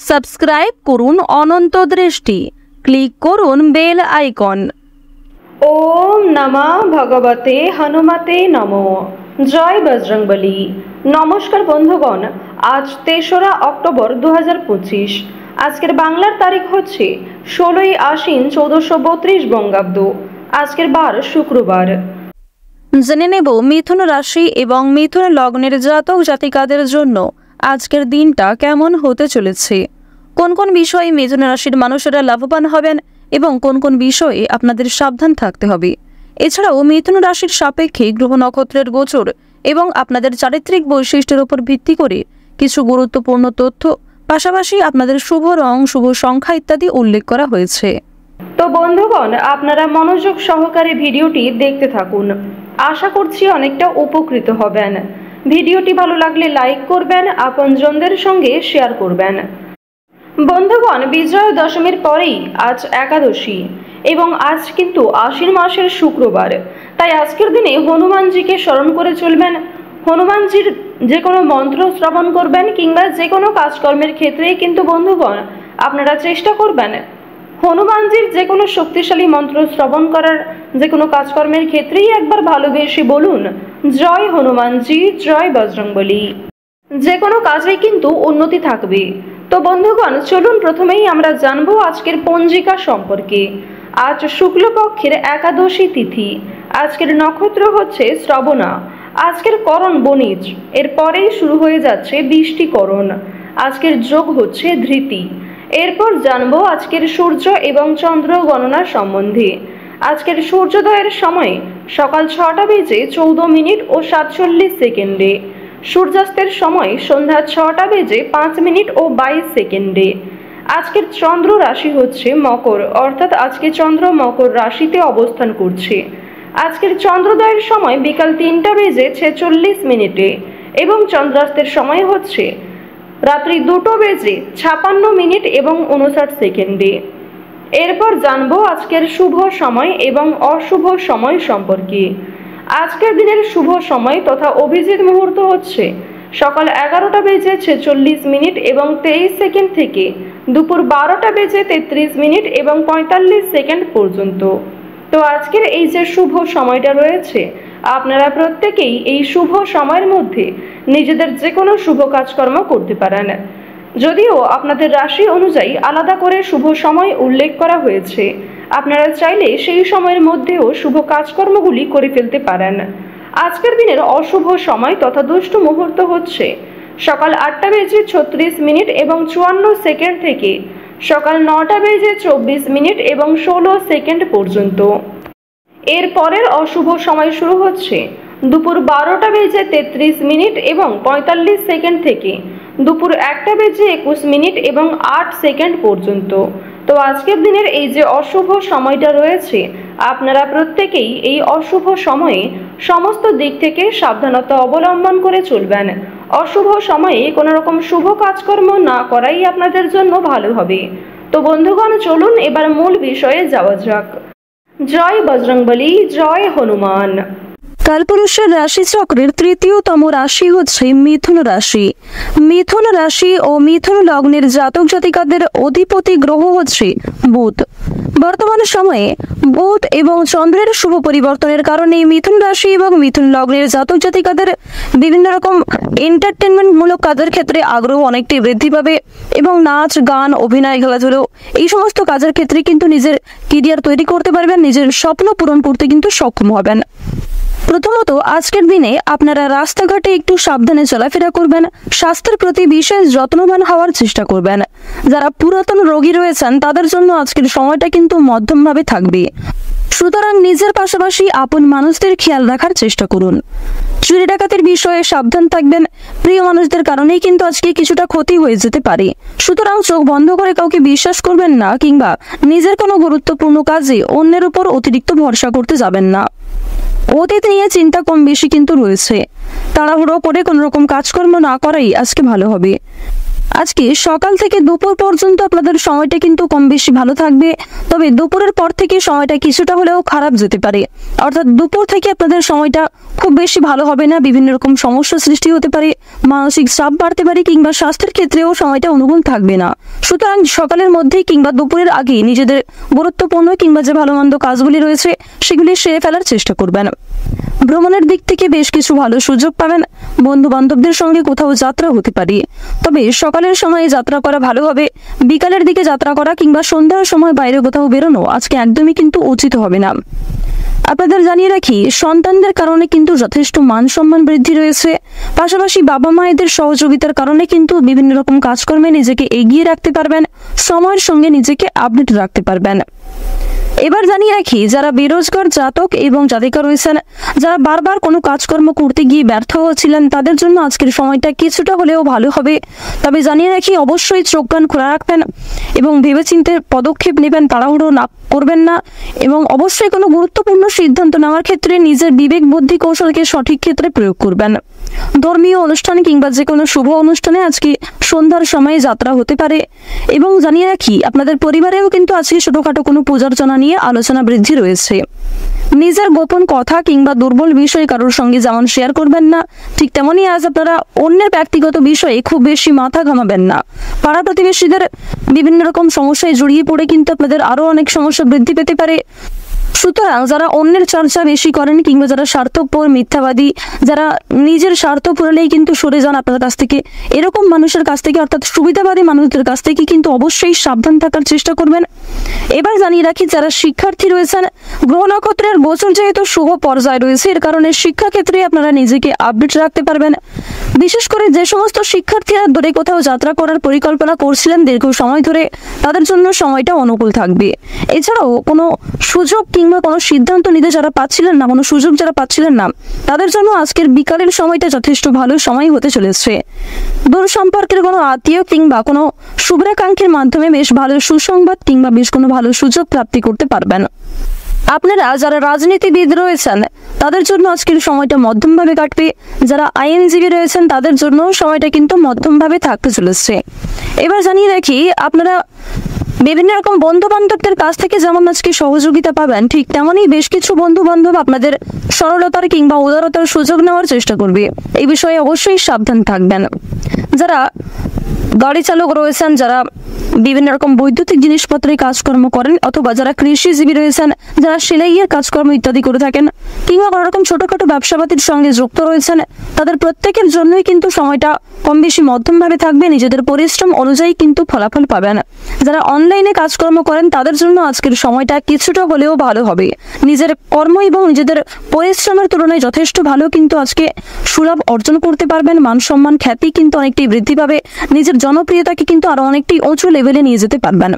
Subscribe করুন অনন্ত দৃষ্টি, click করুন বেল আইকন। ওম নমঃ ভগবতে হনুমতে নমো। জয় বজরংবলী। নমস্কার বন্ধুগণ, আজ ৩রা অক্টোবর ২০২৫। আজকের বাংলার তারিখ হচ্ছে ১৬ই আশ্বিন ১৪৩২ বঙ্গাব্দ। আজকের বার শুক্রবার। জেনে নেব মিথুন রাশি এবং মিথুন লগ্নের জাতক জাতিকাদের জন্য আজকের দিনটা কেমন হতে চলেছে, কোন কোন বিষয়ে মিথুন রাশির মানুষেরা লাভবান হবেন এবং কোন কোন বিষয়ে আপনাদের সাবধান থাকতে হবে। এছাড়াও মিথুন রাশির সাপেক্ষে গ্রহ নক্ষত্রের গোচর এবং আপনাদের চারিত্রিক বৈশিষ্ট্যের উপর ভিত্তি করে কিছু গুরুত্বপূর্ণ তথ্য, পাশাপাশি আপনাদের শুভ রং, শুভ সংখ্যা ইত্যাদি উল্লেখ করা হয়েছে। তো বন্ধুগণ, আপনারা মনোযোগ সহকারে ভিডিওটি দেখতে থাকুন। আশা করছি অনেকটা উপকৃত হবেন। ভিডিওটি ভালো লাগলে লাইক করবেন, আপনজনদের সঙ্গে শেয়ার করবেন। বন্ধুগণ, বিজয়া দশমীর পরেই আজ একাদশী এবং আজ কিন্তু আশ্বিন মাসের শুক্রবার। তাই আজকের দিনে হনুমানজিকে স্মরণ করে চলবেন। হনুমানজির যে কোনো মন্ত্র শ্রবণ করবেন কিংবা যে কোনো কাজকর্মের ক্ষেত্রেই কিন্তু বন্ধুগণ আপনারা চেষ্টা করবেন হনুমানজির যে কোনো শক্তিশালী মন্ত্র শ্রবণ করার। যে কোনো কাজকর্মের ক্ষেত্রেই একবার ভালোবেসে বলুন, জয় হনুমানজি, জয় বজরংবলী। যে কোনো কাজেই কিন্তু উন্নতি থাকবে। তো বন্ধুগণ, চলুন প্রথমেই আমরা জানবো আজকের পঞ্জিকা সম্পর্কে। আজ শুক্লপক্ষের একাদশী তিথি। আজকের নক্ষত্র হচ্ছে শ্রবণা। আজকের করণ বণিজ। এরপরেই শুরু হয়ে যাচ্ছে বৃষ্টিকরণ। আজকের যোগ হচ্ছে ধৃতি। এরপর জানবো আজকের সূর্য এবং চন্দ্র গণনা সম্বন্ধে। আজকের সূর্যোদয়ের সময় সকাল 6টা বেজে 14 মিনিট ও 47 সেকেন্ডে। সূর্যাস্তের সময় সন্ধ্যা 6টা বেজে 5 মিনিট ও 22 সেকেন্ডে। আজকের চন্দ্র রাশি হচ্ছে মকর, অর্থাৎ আজকে চন্দ্র মকর রাশিতে অবস্থান করছে। আজকের চন্দ্রোদয়ের সময় বিকাল 3টা বেজে 46 মিনিটে এবং চন্দ্রাস্তের সময় হচ্ছে রাত্রি 2টো বেজে 56 মিনিট এবং 59 সেকেন্ডে। এরপর জানবো আজকের শুভ সময় এবং অশুভ সময় সম্পর্কে। আজকের দিনের শুভ সময় তথা অভিজিৎ মুহূর্ত হচ্ছে সকাল 11টা বেজে 46 মিনিট এবং 23 সেকেন্ড থেকে দুপুর 12টা বেজে 33 মিনিট এবং 45 সেকেন্ড পর্যন্ত। তো আজকের এই যে শুভ সময়টা রয়েছে, আপনারা প্রত্যেকেই এই শুভ সময়ের মধ্যে নিজেদের যে কোনো শুভ কাজকর্ম করতে পারেন। যদিও আপনাদের রাশি অনুযায়ী আলাদা করে শুভ সময় উল্লেখ করা হয়েছে, আপনারা চাইলে সেই সময়ের মধ্যেও শুভ কাজকর্মগুলি করে ফেলতে পারেন। আজকের দিনের অশুভ সময় তথা দুষ্ট মুহূর্ত হচ্ছে সকাল 8টা বেজে 36 মিনিট এবং 54 সেকেন্ড থেকে সকাল 9টা বেজে 24 মিনিট এবং 16 সেকেন্ড পর্যন্ত। এর পরের অশুভ সময় শুরু হচ্ছে দুপুর 12টা বেজে 33 মিনিট এবং 45 সেকেন্ড থেকে দুপুর 1টা বেজে 21 মিনিট এবং 8 সেকেন্ড পর্যন্ত। তো আজকের দিনের এই যে অশুভ সময়টা রয়েছে, আপনারা প্রত্যেকেই এই অশুভ সময়ে সমস্ত দিক থেকে সাবধানতা অবলম্বন করে চলবেন। অশুভ সময়ে কোনো রকম শুভ কাজকর্ম না করাই আপনাদের জন্য ভালো হবে। তো বন্ধুগণ, চলুন এবার মূল বিষয়ে যাওয়া যাক। জয় বজরংবলী, জয় হনুমান। কালপুরুষের রাশিচক্রের তৃতীয়তম রাশি হচ্ছে মিথুন রাশি। মিথুন রাশি ও মিথুন লগ্নের জাতক জাতিকাদের অধিপতি গ্রহ হচ্ছে বুধ। বর্তমান সময়ে বুধ এবং চন্দ্রের শুভ পরিবর্তনের কারণে মিথুন রাশি এবং মিথুন লগ্নের জাতক জাতিকাদের বিভিন্ন রকম এন্টারটেনমেন্ট মূলক কাজের ক্ষেত্রে আগ্রহ অনেকটাই বৃদ্ধি পাবে এবং নাচ, গান, অভিনয়, খেলাধুলো এই সমস্ত কাজের ক্ষেত্রে কিন্তু নিজের কেরিয়ার তৈরি করতে পারবেন, নিজের স্বপ্ন পূরণ করতে কিন্তু সক্ষম হবেন। প্রথমত আজকের দিনে আপনারা রাস্তাঘাটে একটু সাবধানে চলাফেরা করবেন, স্বাস্থ্যের প্রতি বিশেষ যত্নবান হওয়ার চেষ্টা করবেন। যারা পুরাতন রোগী রয়েছেন তাদের জন্য আজকের সময়টা কিন্তু মধ্যমভাবে থাকবে, সুতরাং নিজের পাশাপাশি আপন মানুষদের খেয়াল রাখার চেষ্টা করুন। চুরি ডাকাতির বিষয়ে সাবধান থাকবেন। প্রিয় মানুষদের কারণেই কিন্তু আজকে কিছুটা ক্ষতি হয়ে যেতে পারে, সুতরাং চোখ বন্ধ করে কাউকে বিশ্বাস করবেন না কিংবা নিজের কোনো গুরুত্বপূর্ণ কাজে অন্যের উপর অতিরিক্ত ভরসা করতে যাবেন না। অতীত নিয়ে চিন্তা কম বেশি কিন্তু রয়েছে, তাড়াহুড়ো করে কোনো রকম কাজকর্ম না করাই আজকে ভালো হবে। আজকে সকাল থেকে দুপুর পর্যন্ত আপনাদের সময়টা কিন্তু কম বেশি ভালো থাকবে, তবে দুপুরের পর থেকে সময়টা কিছুটা হলেও খারাপ যেতে পারে। অর্থাৎ দুপুর থেকে আপনাদের সময়টা খুব বেশি ভালো হবে না, বিভিন্ন রকম সমস্যা সৃষ্টি হতে পারে, মানসিক চাপ বাড়তে পারে কিংবা স্বাস্থ্যের ক্ষেত্রেও সময়টা অনুকূল থাকবে না। সুতরাং সকালের মধ্যেই কিংবা দুপুরের আগেই নিজেদের গুরুত্বপূর্ণ কিংবা যে ভালো মন্দ কাজগুলি রয়েছে সেগুলি সেরে ফেলার চেষ্টা করবেন। ভ্রমণের দিক থেকে বেশ কিছু ভালো সুযোগ পাবেন, বন্ধু বান্ধবদের সঙ্গে কোথাও যাত্রা হতে পারে, তবে সকালের সময়ে যাত্রা করা ভালো হবে। বিকালের দিকে যাত্রা করা কিংবা সন্ধ্যার সময় বাইরে কোথাও বেরোনো আজকে একদমই কিন্তু উচিত হবে না। আপনাদের জানিয়ে রাখি, সন্তানদের কারণে কিন্তু যথেষ্ট মান সম্মান বৃদ্ধি রয়েছে, পাশাপাশি বাবা মায়েদের সহযোগিতার কারণে কিন্তু বিভিন্ন রকম কাজকর্মে নিজেকে এগিয়ে রাখতে পারবেন, সময়ের সঙ্গে নিজেকে আপডেট রাখতে পারবেন। এবার জানিয়ে রাখি, যারা বেরোজগার জাতক এবং জাতিকা রয়েছেন, যারা বারবার কোনো কাজকর্ম করতে গিয়ে ব্যর্থ হচ্ছিলেন, তাদের জন্য আজকের সময়টা কিছুটা হলেও ভালো হবে। তবে জানিয়ে রাখি, অবশ্যই চোখ কান খোলা রাখবেন এবং ভেবেচিন্তে পদক্ষেপ নেবেন, তাড়াহুড়ো না করবেন না, এবং অবশ্যই কোনো গুরুত্বপূর্ণ সিদ্ধান্ত নেওয়ার ক্ষেত্রে নিজের বিবেক বুদ্ধি কৌশলকে সঠিক ক্ষেত্রে প্রয়োগ করবেন। ধর্মীয় অনুষ্ঠান কিংবা যে কোনো শুভ অনুষ্ঠানে আজকে সন্ধ্যার সময়ে যাত্রা হতে পারে। এবং জানিয়ে রাখি, আপনাদের পরিবারেও কিন্তু আজকে ছোটখাটো কোনো পূজার্চনা নিয়ে আলোচনা বৃদ্ধি রয়েছে। নিজের গোপন কথা কিংবা দুর্বল বিষয় কারোর সঙ্গে যেমন শেয়ার করবেন না, ঠিক তেমনই আজ আপনারা অন্যের ব্যক্তিগত বিষয়ে খুব বেশি মাথা ঘামাবেন না। পাড়া প্রতিবেশীদের বিভিন্ন রকম সমস্যায় জড়িয়ে পড়ে কিন্তু আপনাদের আরো অনেক সমস্যা বৃদ্ধি পেতে পারে। সুতরাং যারা অন্যের চর্চা বেশি করেন কিংবা যারা স্বার্থপর, মিথ্যাবাদী, যারা নিজের স্বার্থ পুরালেই কিন্তু সরে যান আপনার কাছ থেকে, এরকম মানুষের কাছ থেকে অর্থাৎ সুবিধাবাদী মানুষদের কাছ থেকে কিন্তু অবশ্যই সাবধান থাকার চেষ্টা করবেন। এবার জানিয়ে রাখি, যারা শিক্ষার্থী রয়েছেন, গ্রহ নক্ষত্রের গোচর যেহেতু শুভ পর্যায়ে রয়েছে, এর কারণে শিক্ষাক্ষেত্রে আপনারা নিজেকে আপডেট রাখতে পারবেন। বিশেষ করে যে সমস্ত শিক্ষার্থীরা দূরে কোথাও যাত্রা করার পরিকল্পনা করছিলেন দীর্ঘ সময় ধরে, তাদের জন্য সময়টা অনুকূল থাকবে। এছাড়াও কোনো সুযোগ কিংবা কোনো সিদ্ধান্ত নিতে যারা পাচ্ছিলেন না, কোনো সুযোগ যারা পাচ্ছিলেন না, তাদের জন্য আজকের বিকালের সময়টা যথেষ্ট ভালো সময় হতে চলেছে। দূর সম্পর্কের কোনো আত্মীয় কিংবা কোনো শুভ্রাকাঙ্ক্ষীর মাধ্যমে বেশ ভালো সুসংবাদ কিংবা বেশ কোনো ভালো সুযোগ প্রাপ্তি করতে পারবেন। আপনারা যারা রাজনীতিবিদ রয়েছেন, তাদের জন্য আজকের সময়টা মধ্যমভাবে কাটবে। যারা আইনজীবী রয়েছেন, তাদের জন্য সময়টা কিন্তু মধ্যমভাবে থাকতে চলেছে। এবার জানিয়ে রাখি, আপনারা বিভিন্ন রকম বন্ধু বান্ধবদের কাছ থেকে যেমন আজকে সহযোগিতা পাবেন, ঠিক তেমনই বেশ কিছু বন্ধু বান্ধব আপনাদের সরলতার কিংবা উদারতার সুযোগ নেওয়ার চেষ্টা করবে। এই বিষয়ে অবশ্যই সাবধান থাকবেন। যারা গাড়ি চালক রয়েছেন, যারা বিভিন্ন রকম বৈদ্যুতিক জিনিসপত্রের কাজকর্ম করেন, অথবা যারা কৃষিজীবী রয়েছেন, যারা সেলাইয়ের কাজকর্ম ইত্যাদি করে থাকেন, কিংবা কোনো রকম ছোটখাটো ব্যবসাপাতির সঙ্গে যুক্ত রয়েছেন, তাদের প্রত্যেকের জন্যই কিন্তু সময়টা কম বেশি মধ্যমভাবে থাকবে। নিজেদের পরিশ্রম অনুযায়ী কিন্তু ফলাফল পাবেন। যারা অনলাইনে কাজকর্ম করেন, তাদের জন্য আজকের সময়টা কিছুটা হলেও ভালো হবে। নিজের কর্ম এবং নিজেদের পরিশ্রমের তুলনায় যথেষ্ট ভালো কিন্তু আজকে সুলাভ অর্জন করতে পারবেন। মান সম্মান, খ্যাতি কিন্তু অনেকটাই বৃদ্ধি পাবে। নিজের জনপ্রিয়তাকে কিন্তু আরো অনেকটাই উঁচু লেভেলে নিয়ে যেতে পারবেন।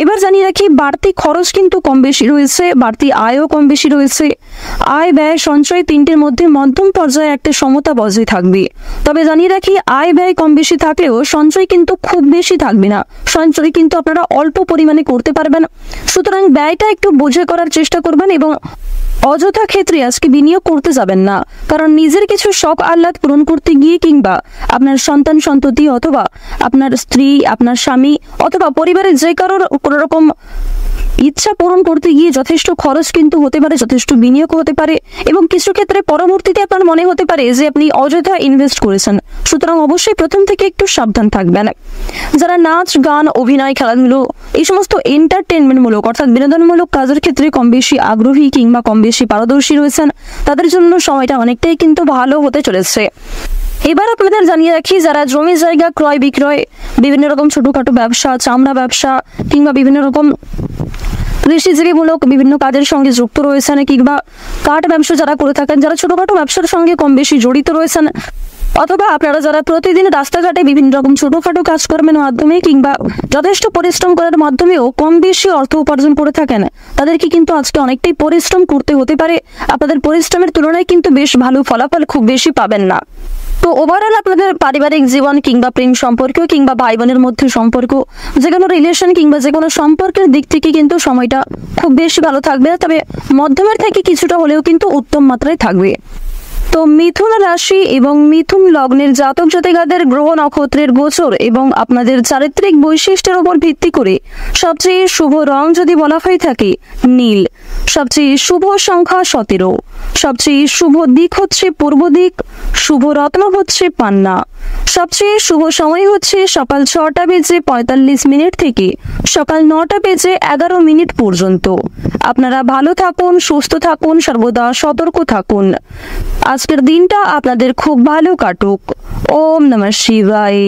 এবার জানিয়ে রাখি, বাড়তি খরচ কিন্তু কম বেশি রয়েছে, বাড়তি আয়ও কম বেশি রয়েছে। আয়, ব্যয়, সঞ্চয় তিনটির মধ্যে মধ্যম পর্যায়ে একটা সমতা বজায় থাকবে। তবে জানিয়ে রাখি, আয় ব্যয় কম বেশি থাকলেও সঞ্চয় কিন্তু খুব বেশি থাকবে না। সঞ্চয় কিন্তু আপনারা অল্প পরিমাণে করতে পারবেন। সুতরাং ব্যয়টা একটু বুঝে করার চেষ্টা করবেন এবং অযথা ক্ষেত্রে আজকে বিনিয়োগ করতে যাবেন না। কারণ নিজের কিছু শখ আহ্লাদ পূরণ করতে গিয়ে কিংবা আপনার সন্তান সন্ততি অথবা আপনার স্ত্রী, আপনার স্বামী অথবা পরিবারের যে কারোর কোনো রকম ইচ্ছা পূরণ করতে গিয়ে যথেষ্ট খরচ কিন্তু হতে পারে, যথেষ্ট বিনিয়োগ হতে পারে, এবং কিছু ক্ষেত্রে পরবর্তীতে আপনার মনে হতে পারে যে আপনি অযথা ইনভেস্ট করেছেন। সুতরাং অবশ্যই প্রথম থেকে একটু সাবধান থাকবেন। যারা নাচ, গান, অভিনয়, খেলাধুলো, এই সমস্ত এন্টারটেনমেন্টমূলক অর্থাৎ বিনোদনমূলক কাজের ক্ষেত্রে কম বেশি আগ্রহী কিংবা কম বেশি পারদর্শী রয়েছেন, তাদের জন্য সময়টা অনেকটাই কিন্তু ভালো হতে চলেছে। এবার আপনাদের জানিয়ে রাখি, যারা জমি জায়গা ক্রয় বিক্রয়, বিভিন্ন রকম ছোটখাটো ব্যবসা, চামড়া ব্যবসা কিংবা বিভিন্ন রকম কৃষিজীবীমূলক বিভিন্ন কাজের সঙ্গে যুক্ত রয়েছেন, কিংবা কাঠ ব্যবসা যারা করে থাকেন, যারা ছোটখাটো ব্যবসার সঙ্গে কম বেশি জড়িত রয়েছেন, অথবা আপনারা যারা প্রতিদিন রাস্তাঘাটে বিভিন্ন রকম ছোটখাটো কাজকর্মের মাধ্যমে কিংবা যথেষ্ট পরিশ্রম করার মাধ্যমেও কম বেশি অর্থ উপার্জন করে থাকেন, তাদেরকে কিন্তু আজকে অনেকটাই পরিশ্রম করতে হতে পারে। আপনাদের পরিশ্রমের তুলনায় কিন্তু বেশ ভালো ফলাফল খুব বেশি পাবেন না। তো ওভারঅল আপনাদের পারিবারিক জীবন কিংবা প্রেম সম্পর্ক কিংবা ভাই বোনের মধ্যে সম্পর্ক, যে কোনো রিলেশন কিংবা যে কোনো সম্পর্কের দিক থেকে কিন্তু সময়টা খুব বেশি ভালো থাকবে, তবে মধ্যমের থেকে কিছুটা হলেও কিন্তু উত্তম মাত্রায় থাকবে। তো তো মিথুন রাশি এবং মিথুন লগ্নের জাতক জাতিকাদের গ্রহ নক্ষত্রের গোচর এবং আপনাদের চারিত্রিক বৈশিষ্ট্যের উপর ভিত্তি করে সবচেয়ে শুভ রং যদি বলা হয়ে থাকে নীল, সবচেয়ে শুভ সংখ্যা 17, সবচেয়ে শুভ দিক হচ্ছে পূর্ব দিক, শুভ রত্ন হচ্ছে পান্না, সবচেয়ে শুভ সময় হচ্ছে সকাল 6:45 থেকে সকাল 9:11 পর্যন্ত। আপনারা ভালো থাকুন, সুস্থ থাকুন, সর্বদা সতর্ক থাকুন। আজকের দিনটা আপনাদের খুব ভালো কাটুক। ওম নমঃ শিবায়।